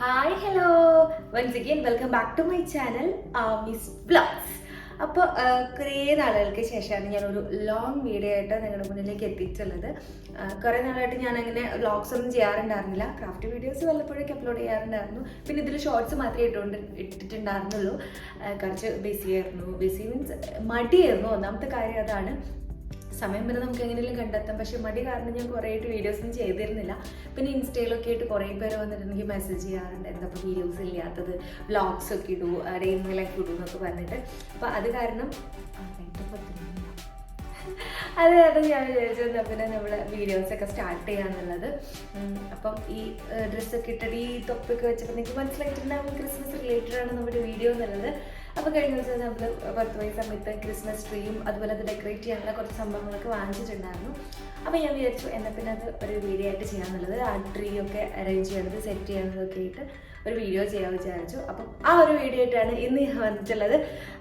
Hi hello once again welcome back to my channel miss vlogs. അപ്പോൾ കുറേ നാളുകൾക്ക് ശേഷമാണ് ഞാനൊരു ലോങ് വീഡിയോ ആയിട്ട് നിങ്ങളുടെ മുന്നിലേക്ക് എത്തിയിട്ടുള്ളത്. കുറേ നാളായിട്ട് ഞാൻ അങ്ങനെ വ്ലോഗ്സ് ഒന്നും ചെയ്യാറുണ്ടായിരുന്നില്ല. ക്രാഫ്റ്റ് വീഡിയോസ് വല്ലപ്പോഴേക്ക് അപ്ലോഡ് ചെയ്യാറുണ്ടായിരുന്നു. പിന്നെ ഇതിൽ ഷോർട്സ് മാത്രമേ ഇട്ടിട്ടുണ്ടായിരുന്നുള്ളൂ. കുറച്ച് ബിസി മീൻസ് മടിയായിരുന്നു. ഒന്നാമത്തെ കാര്യം അതാണ്. സമയം വരെ നമുക്ക് എങ്ങനെയെങ്കിലും കണ്ടെത്താം. പക്ഷെ മടി കാരണം ഞാൻ കുറേ ആയിട്ട് വീഡിയോസൊന്നും ചെയ്തിരുന്നില്ല. പിന്നെ ഇൻസ്റ്റയിലൊക്കെ ആയിട്ട് കുറേ പേര് വന്നിട്ട് എനിക്ക് മെസ്സേജ് ചെയ്യാറുണ്ട്, എന്താ ഇപ്പോൾ വീഡിയോസ് ഇല്ലാത്തത്, വ്ളോഗ്സ് ഒക്കെ ഇടൂ, ഡേ ഇൻ മൈ ലൈഫ് ഇടൂ എന്നൊക്കെ പറഞ്ഞിട്ട്. അപ്പോൾ അത് കാരണം ഞാൻ വിചാരിച്ചു പിന്നെ നമ്മൾ വീഡിയോസൊക്കെ സ്റ്റാർട്ട് ചെയ്യാന്നുള്ളത്. അപ്പം ഈ ഡ്രസ്സൊക്കെ ഇട്ടിട്ട് ഈ തൊപ്പൊക്കെ വെച്ചപ്പോൾ നിങ്ങൾക്ക് മനസ്സിലായിട്ടുണ്ടാകും ക്രിസ്മസ് റിലേറ്റഡ് ആണ് നമ്മുടെ വീഡിയോ എന്നുള്ളത്. അപ്പോൾ കഴിഞ്ഞ ദിവസം നമ്മൾ പുറത്ത് പോയ സമയത്ത് ക്രിസ്മസ് ട്രീയും അതുപോലെ അത് ഡെക്കറേറ്റ് ചെയ്യാനുള്ള കുറച്ച് സംഭവങ്ങളൊക്കെ വാങ്ങിച്ചിട്ടുണ്ടായിരുന്നു. അപ്പോൾ ഞാൻ വിചാരിച്ചു എന്നാൽ പിന്നെ അത് ഒരു വീഡിയോ ആയിട്ട് ചെയ്യാന്നുള്ളത്, ആ ട്രീ ഒക്കെ അറേഞ്ച് ചെയ്യണത് സെറ്റ് ചെയ്യണതൊക്കെ ആയിട്ട് ഒരു വീഡിയോ ചെയ്യാൻ വിചാരിച്ചു. അപ്പം ആ ഒരു വീഡിയോ ആയിട്ടാണ് ഇന്ന് ഞാൻ വന്നിട്ടുള്ളത്.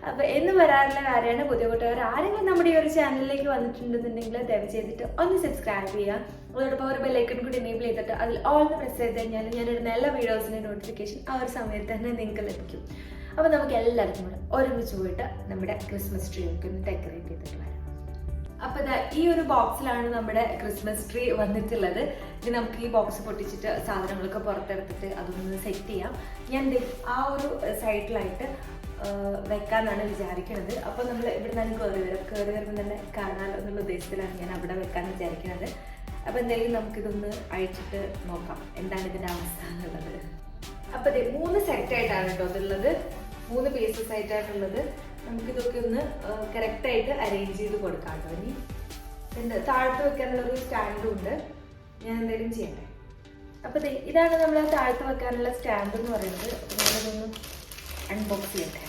അപ്പോൾ എന്നും വരാറുള്ള കാര്യമാണ്. പുതിയ കൂട്ടുകാർ ആരെങ്കിലും നമ്മുടെ ഈ ഒരു ചാനലിലേക്ക് വന്നിട്ടുണ്ടെന്നുണ്ടെങ്കിൽ ദയവ് ചെയ്തിട്ട് ഒന്ന് സബ്സ്ക്രൈബ് ചെയ്യുക. അതോടൊപ്പം ഒരു ബെല്ലൈക്കൺ കൂടി എനേബിൾ ചെയ്തിട്ട് അതിൽ ഓൾ പ്രസ് ചെയ്ത് കഴിഞ്ഞാൽ ഞാനിടുന്ന എല്ലാ വീഡിയോസിൻ്റെ നോട്ടിഫിക്കേഷൻ ആ ഒരു സമയത്ത് തന്നെ നിങ്ങൾക്ക് ലഭിക്കും. അപ്പോൾ നമുക്ക് എല്ലാവർക്കും കൂടെ ഒരുമിച്ച് പോയിട്ട് നമ്മുടെ ക്രിസ്മസ് ട്രീ ഒക്കെ ഒന്ന് ഡെക്കറേറ്റ് ചെയ്തിട്ട് വരാം. അപ്പോൾ ഈ ഒരു ബോക്സിലാണ് നമ്മുടെ ക്രിസ്മസ് ട്രീ വന്നിട്ടുള്ളത്. ഇനി നമുക്ക് ഈ ബോക്സ് പൊട്ടിച്ചിട്ട് സാധനങ്ങളൊക്കെ പുറത്തെടുത്തിട്ട് അതൊന്ന് സെറ്റ് ചെയ്യാം. ഞാൻ ആ ഒരു സൈഡിലായിട്ട് വെക്കാന്നാണ് വിചാരിക്കുന്നത്. അപ്പോൾ നമ്മൾ ഇവിടെ നിന്ന് കയറി വരുമ്പോൾ തന്നെ കാണാമല്ലോ എന്നുള്ള ഉദ്ദേശത്തിലാണ് ഞാൻ അവിടെ വെക്കാൻ വിചാരിക്കുന്നത്. അപ്പോൾ എന്തായാലും നമുക്കിതൊന്ന് അഴിച്ചിട്ട് നോക്കാം എന്താണ് ഇതിൻ്റെ അവസ്ഥ എന്നുള്ളത്. അപ്പോൾ 3 സെറ്റായിട്ടാണ് കേട്ടോ ഇതുള്ളത്, 3 പീസസ് ആയിട്ടാണുള്ളത്. നമുക്കിതൊക്കെ ഒന്ന് കറക്റ്റായിട്ട് അറേഞ്ച് ചെയ്ത് കൊടുക്കാം കേട്ടോ. ഇനി എന്താ താഴത്ത് വെക്കാനുള്ളൊരു സ്റ്റാൻഡും ഉണ്ട്. ഞാൻ എന്തായാലും ചെയ്യട്ടെ. അപ്പോൾ ഇതാണ് നമ്മൾ താഴത്ത് വെക്കാനുള്ള സ്റ്റാൻഡ് എന്ന് പറയുന്നത്. ഞാനതൊന്ന് അൺബോക്സ് ചെയ്യട്ടെ.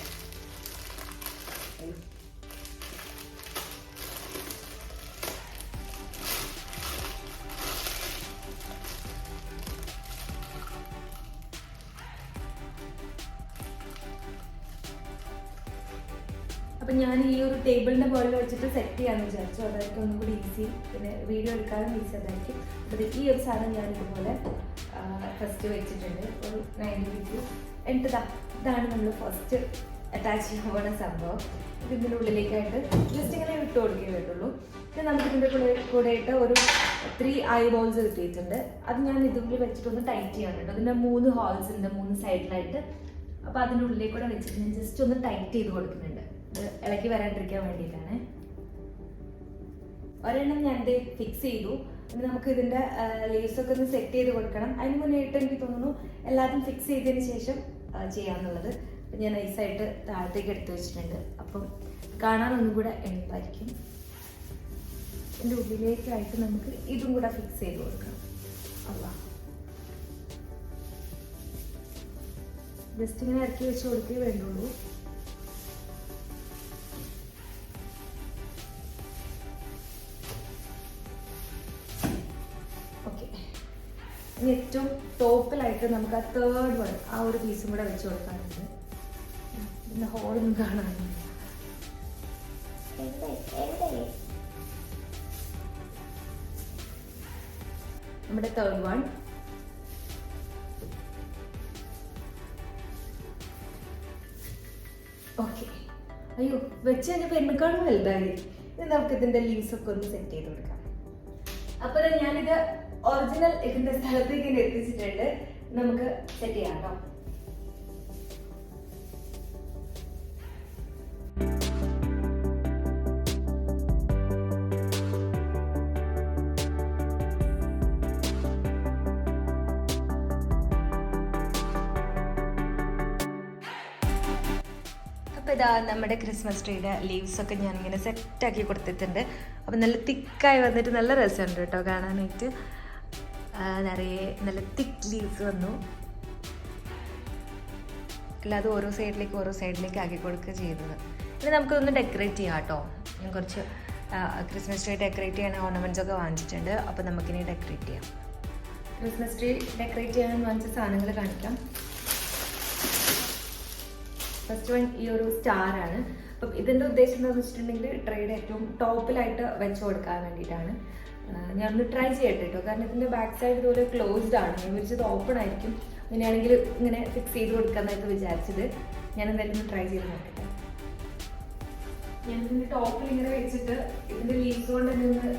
അപ്പം ഞാൻ ഈ ഒരു ടേബിളിൻ്റെ മുകളിൽ വെച്ചിട്ട് സെറ്റ് ചെയ്യാമെന്ന് വിചാരിച്ചു. അതായിരിക്കും ഒന്നും കൂടി ഈസി, പിന്നെ വീഡിയോ എടുക്കാനും ഈസി അതായിരിക്കും. അപ്പോൾ ഈ ഒരു സാധനം ഞാൻ ഇതുപോലെ ഫസ്റ്റ് വെച്ചിട്ടുണ്ട്, ഒരു 90 ഡിഗ്രി. എന്നിട്ട് ഇതാണ് നമ്മൾ ഫസ്റ്റ് അറ്റാച്ച് ചെയ്യാൻ പോകുന്ന സംഭവം. ഇതിൻ്റെ ഉള്ളിലേക്കായിട്ട് ജസ്റ്റ് ഇങ്ങനെ ഇട്ട് കൊടുക്കേ വേണ്ടുള്ളൂ. പിന്നെ നമുക്കിതിൻ്റെ കൂടെയിട്ട് ഒരു 3 ഐ ബോൾസ് കിട്ടിയിട്ടുണ്ട്. അത് ഞാൻ ഇതുപോലെ വെച്ചിട്ടൊന്ന് ടൈറ്റ് ചെയ്യാനുണ്ട്. അതിൻ്റെ 3 ഹോൾസ് ഉണ്ട് 3 സൈഡിലായിട്ട്. അപ്പോൾ അതിൻ്റെ ഉള്ളിലേക്കൂടെ വെച്ചിട്ട് ഞാൻ ജസ്റ്റ് ഒന്ന് ടൈറ്റ് ചെയ്ത് കൊടുക്കുന്നുണ്ട്, ഇളക്കി വരാണ്ടിരിക്കാൻ വേണ്ടിയിട്ടാണ്. ഒരെണ്ണം ഞാൻ ഫിക്സ് ചെയ്തു. പിന്നെ നമുക്ക് ഇതിൻ്റെ ലേസൊക്കെ ഒന്ന് സെറ്റ് ചെയ്ത് കൊടുക്കണം. അതിന് മുന്നേയിട്ട് എനിക്ക് തോന്നുന്നു എല്ലാതും ഫിക്സ് ചെയ്തതിന് ശേഷം ചെയ്യാമെന്നുള്ളത്. അപ്പം ഞാൻ നൈസായിട്ട് താഴത്തേക്ക് എടുത്ത് വെച്ചിട്ടുണ്ട്. അപ്പം കാണാൻ ഒന്നും കൂടെ എളുപ്പമായിരിക്കും. ഇതിൻ്റെ ഉള്ളിലേക്കായിട്ട് നമുക്ക് ഇതും കൂടെ ഫിക്സ് ചെയ്ത് കൊടുക്കണം. അല്ല ജസ്റ്റ് ഇങ്ങനെ ഇറക്കി വെച്ച് കൊടുക്കേ വേണ്ടുള്ളൂ. ഏറ്റവും ടോപ്പിലായിട്ട് നമുക്ക് ആ 3rd വൺ ആ ഒരു പീസും കൂടെ വെച്ച് കൊടുക്കാനുണ്ട്. പിന്നെ ഹോളൊന്നും കാണാനില്ല. നമ്മുടെ 3rd വൺ ഓക്കെ. അയ്യോ വെച്ച് കഴിഞ്ഞപ്പോൾ എന്നെക്കാളും വലുതായി. ഇനി നമുക്ക് ഇതിൻ്റെ ലീവ്സൊക്കെ ഒന്ന് സെറ്റ് ചെയ്ത് കൊടുക്കാം. അപ്പോൾ ഞാനിത് ഒറിജിനൽ ഇതിന്റെ സ്ഥലത്തേക്ക് എത്തിച്ചിട്ടുണ്ട്. നമുക്ക് സെറ്റ് ചെയ്യാം കേട്ടോ. അപ്പോൾ ഇതാ നമ്മുടെ ക്രിസ്മസ് ട്രീയുടെ ലീവ്സൊക്കെ ഞാനിങ്ങനെ സെറ്റാക്കി കൊടുത്തിട്ടുണ്ട്. അപ്പം നല്ല തിക്കായി വന്നിട്ട് നല്ല രസമുണ്ട് കേട്ടോ കാണാനായിട്ട്. നിറയെ നല്ല തിക്ക് ലീവ്സ് വന്നു. അല്ലാതെ ഓരോ സൈഡിലേക്ക് ആക്കി കൊടുക്കുക ചെയ്തത്. ഇനി നമുക്കൊന്ന് ഡെക്കറേറ്റ് ചെയ്യാം കേട്ടോ. ഞാൻ കുറച്ച് ക്രിസ്മസ് ട്രീ ഡെക്കറേറ്റ് ചെയ്യാൻ ഓർണമെൻറ്റ്സ് ഒക്കെ വാങ്ങിച്ചിട്ടുണ്ട്. അപ്പോൾ നമുക്കിനി ഡെക്കറേറ്റ് ചെയ്യാം. ക്രിസ്മസ് ട്രീ ഡെക്കറേറ്റ് ചെയ്യാൻ വാങ്ങിച്ച സാധനങ്ങൾ കാണിക്കാം. ഫസ്റ്റ് വൺ ഈ ഒരു സ്റ്റാറാണ്. അപ്പം ഇതിൻ്റെ ഉദ്ദേശം എന്താണെന്ന് വെച്ചിട്ടുണ്ടെങ്കിൽ ട്രേയുടെ ഏറ്റവും ടോപ്പിലായിട്ട് വെച്ച് കൊടുക്കാൻ വേണ്ടിയിട്ടാണ്. ഞാനൊന്ന് ട്രൈ ചെയ്യട്ടെ കേട്ടോ. കാരണം ഇതിൻ്റെ ബാക്ക് സൈഡ് ഇതുപോലെ ക്ലോസ്ഡ് ആണ്. ഞാൻ വിചാരിച്ചത് ഓപ്പൺ ആയിരിക്കും. അങ്ങനെയാണെങ്കിൽ ഇങ്ങനെ ഫിക്സ് ചെയ്ത് കൊടുക്കാമെന്നൊക്കെ വിചാരിച്ചത്. ഞാൻ എന്തായാലും ഒന്ന് ട്രൈ ചെയ്ത് നോക്കട്ടെ. ഞാനിതിൻ്റെ ടോപ്പിൽ ഇങ്ങനെ വെച്ചിട്ട് ഇതിൻ്റെ ലീവ്സ് കൊണ്ട് തന്നെ ഒന്ന്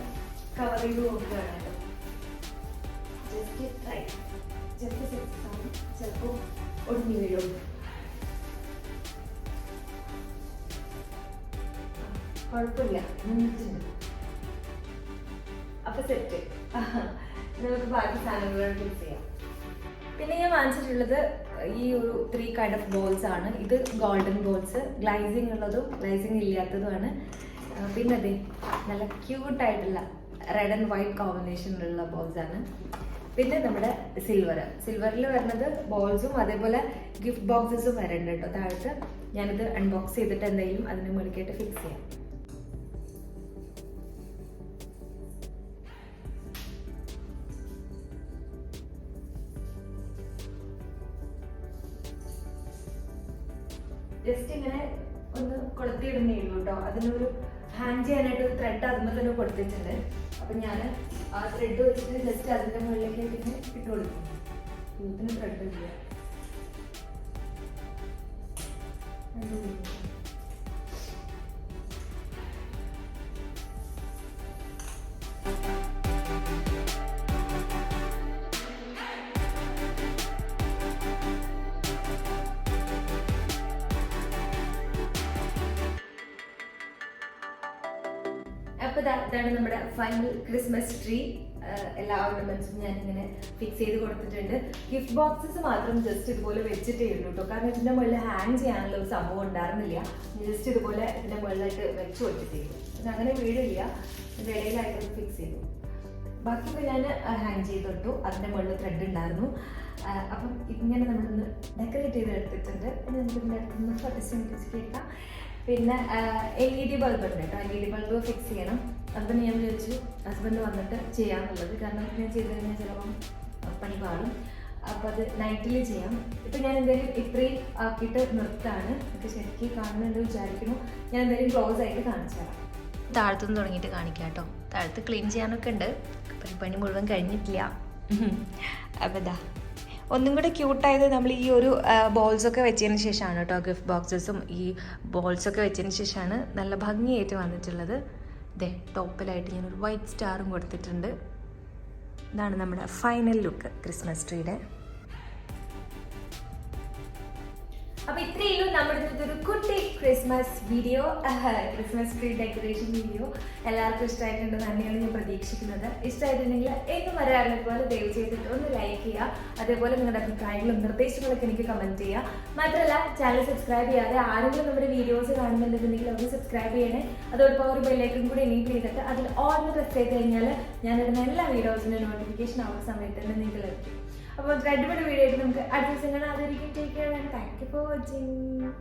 കവർ ചെയ്ത് നോക്കുകയാണ്. ജസ്റ്റ് ട്രൈ, ജസ്റ്റ് സെറ്റ് ആവും, ചിലപ്പോൾ ഒടിഞ്ഞു വീഴും. കുഴപ്പമില്ല, നിന്നിട്ടുണ്ട്. അപ്പൊ സെറ്റ്. നമുക്ക് ബാക്കി സാധനങ്ങളോട് ഫിക്സ് ചെയ്യാം. പിന്നെ ഞാൻ വാങ്ങിച്ചിട്ടുള്ളത് ഈ ഒരു 3 കൈൻഡ് ഓഫ് ബോൾസ് ആണ്. ഇത് ഗോൾഡൻ ബോൾസ്, ഗ്ലൈസിങ് ഉള്ളതും ഗ്ലൈസിങ് ഇല്ലാത്തതുമാണ്. പിന്നെ അതെ നല്ല ക്യൂട്ടായിട്ടുള്ള റെഡ് ആൻഡ് വൈറ്റ് കോമ്പിനേഷനിലുള്ള ബോൾസ് ആണ്. പിന്നെ നമ്മുടെ സിൽവറിൽ വരുന്നത് ബോൾസും അതേപോലെ ഗിഫ്റ്റ് ബോക്സസും വരുന്നുണ്ട് കേട്ടോ താഴത്ത്. ഞാനിത് അൺബോക്സ് ചെയ്തിട്ട് എന്തെങ്കിലും അതിന് മുകളിലേക്കായിട്ട് ഫിക്സ് ചെയ്യാം. ജസ്റ്റ് ഇങ്ങനെ ഒന്ന് കൊളുത്തിയിടുന്നേ ഉള്ളൂ കേട്ടോ. അതിനൊരു ഹാങ് ചെയ്യാനായിട്ട് ഒരു ത്രെഡ് അതുമ്പോൾ തന്നെ കൊടുത്തിട്ടുണ്ട്. അപ്പം ഞാൻ ആ ത്രെഡ് വെച്ചിട്ട് ജസ്റ്റ് അതിൻ്റെ മുകളിലേക്ക് ഇങ്ങനെ ഇട്ട് കൊടുക്കും. ഇതിന് ത്രെഡ് ഇല്ല. അപ്പോൾ ഇതാണ് നമ്മുടെ ഫൈനൽ ക്രിസ്മസ് ട്രീ. എല്ലാ ഓർണമെന്റ്സും ഞാനിങ്ങനെ ഫിക്സ് ചെയ്ത് കൊടുത്തിട്ടുണ്ട്. ഗിഫ്റ്റ് ബോക്സസ് മാത്രം ജസ്റ്റ് ഇതുപോലെ വെച്ചിട്ടേ ഉള്ളൂ കേട്ടോ. കാരണം ഇതിൻ്റെ മുകളിൽ ഹാങ് ചെയ്യാനുള്ള ഒരു സംഭവം ഉണ്ടായിരുന്നില്ല. ജസ്റ്റ് ഇതുപോലെ ഇതിൻ്റെ മുകളിലായിട്ട് വെച്ച് കൊടുത്തിട്ടേക്കും. അങ്ങനെ വീടില്ല, ഇതിൻ്റെ ഇടയിലായിട്ട് ഫിക്സ് ചെയ്തു. ബാക്കിയൊക്കെ ഞാൻ ഹാങ് ചെയ്തിട്ടു. അതിൻ്റെ മുകളിൽ ത്രെഡ് ഉണ്ടായിരുന്നു. അപ്പം ഇങ്ങനെ നമ്മളൊന്ന് ഡെക്കറേറ്റ് ചെയ്ത് എടുത്തിട്ടുണ്ട്. ഇനി നമുക്ക് ഇതിൻ്റെ അടുത്തൊന്ന് ഫോട്ടോസ് കേൾക്കാം. പിന്നെ LED ബൾബ് ഉണ്ട് കേട്ടോ. LED ബൾബ് ഫിക്സ് ചെയ്യണം. അതുകൊണ്ട് ഞാൻ വിചാരിച്ചു ഹസ്ബൻഡ് വന്നിട്ട് ചെയ്യാമെന്നുള്ളത്. കാരണം ഞാൻ ചെയ്ത് കഴിഞ്ഞാൽ ചിലപ്പം പണി പാടും. അപ്പോൾ അത് നൈറ്റിൽ ചെയ്യാം. ഇപ്പം ഞാൻ എന്തായാലും ഇത്രയും ആക്കിയിട്ട് നിർത്താണ്. എനിക്ക് ശരിക്കും കാണുന്നുണ്ട് വിചാരിക്കുന്നു. ഞാൻ എന്തായാലും ക്ലോസ് ആയിട്ട് കാണിച്ചു തരാം. താഴത്തുനിന്ന് തുടങ്ങിയിട്ട് കാണിക്കാം കേട്ടോ. താഴത്ത് ക്ലീൻ ചെയ്യാനൊക്കെ ഉണ്ട്. പണി മുഴുവൻ കഴിഞ്ഞിട്ടില്ല. അപ്പോൾ ഇതാ ഒന്നും കൂടെ ക്യൂട്ടായത് നമ്മൾ ഈ ഒരു ബോൾസൊക്കെ വെച്ചതിന് ശേഷമാണ് കേട്ടോ. ഗിഫ്റ്റ് ബോക്സസും ഈ ബോൾസൊക്കെ വെച്ചതിന് ശേഷമാണ് നല്ല ഭംഗിയായിട്ട് വന്നിട്ടുള്ളത്. ഇതേ ടോപ്പിലായിട്ട് ഞാനൊരു വൈറ്റ് സ്റ്റാറും കൊടുത്തിട്ടുണ്ട്. ഇതാണ് നമ്മുടെ ഫൈനൽ ലുക്ക് ക്രിസ്മസ് ട്രീയുടെ. അപ്പൊ ഇത്രയുള്ളൂ നമ്മുടെ ഒരു കുട്ടി Christmas video, Christmas tree decoration video. എല്ലാവർക്കും ഇഷ്ടമായിട്ടുണ്ടെന്ന് തന്നെയാണ് ഞാൻ പ്രതീക്ഷിക്കുന്നത്. ഇഷ്ടമായിട്ടുണ്ടെങ്കിൽ എന്നും വരാറുള്ളത് പോലെ ദയവ് ചെയ്തിട്ട് ഒന്ന് ലൈക്ക് ചെയ്യുക. അതേപോലെ നിങ്ങളുടെ അഭിപ്രായങ്ങളും നിർദ്ദേശങ്ങളൊക്കെ എനിക്ക് കമന്റ് ചെയ്യുക. മാത്രമല്ല ചാനൽ സബ്സ്ക്രൈബ് ചെയ്യാതെ ആരെങ്കിലും നമ്മുടെ വീഡിയോസ് കാണുന്നുണ്ടെന്നുണ്ടെങ്കിൽ ഒന്ന് സബ്സ്ക്രൈബ് ചെയ്യണേ. അതോടൊപ്പം ഒരു ബെല്ലൈക്കൺ കൂടി എനേബിൾ ചെയ്തിട്ട് അതിൽ ഓൾ പ്രസ് ചെയ്ത് കഴിഞ്ഞാൽ ഞാനിടുന്ന എല്ലാ വീഡിയോസിൻ്റെ നോട്ടിഫിക്കേഷൻ ആവുന്ന സമയത്ത് തന്നെ നിങ്ങൾക്ക് ലഭിക്കും. അപ്പോൾ അടിപൊളി വീഡിയോ ആയിട്ട് നമുക്ക് അടുത്ത ദിവസം കാണാം. അതായിരിക്കും. Take care and thank you for watching.